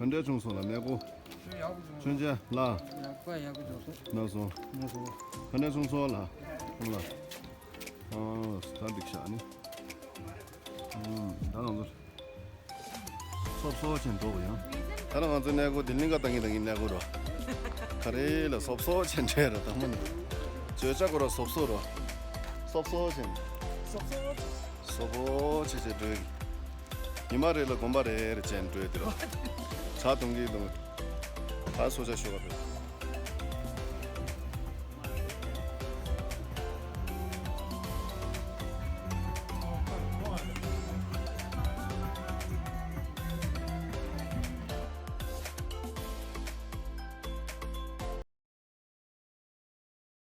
근데 중소라 내고 是要不中， 준재 라 怪要不中是， 나소 没错。 근데 중소라 몰라 스타빅 샤니 나는 섭섭진 도고요 다른 거 내고 딜링가 당이 내고로 그래라 섭섭진 죄라 담은 저작으로 섭섭로 섭섭진 섭섭지 되게 이 말을 공부를 해 젠도에들어 자 동기도 다 소자 쇼가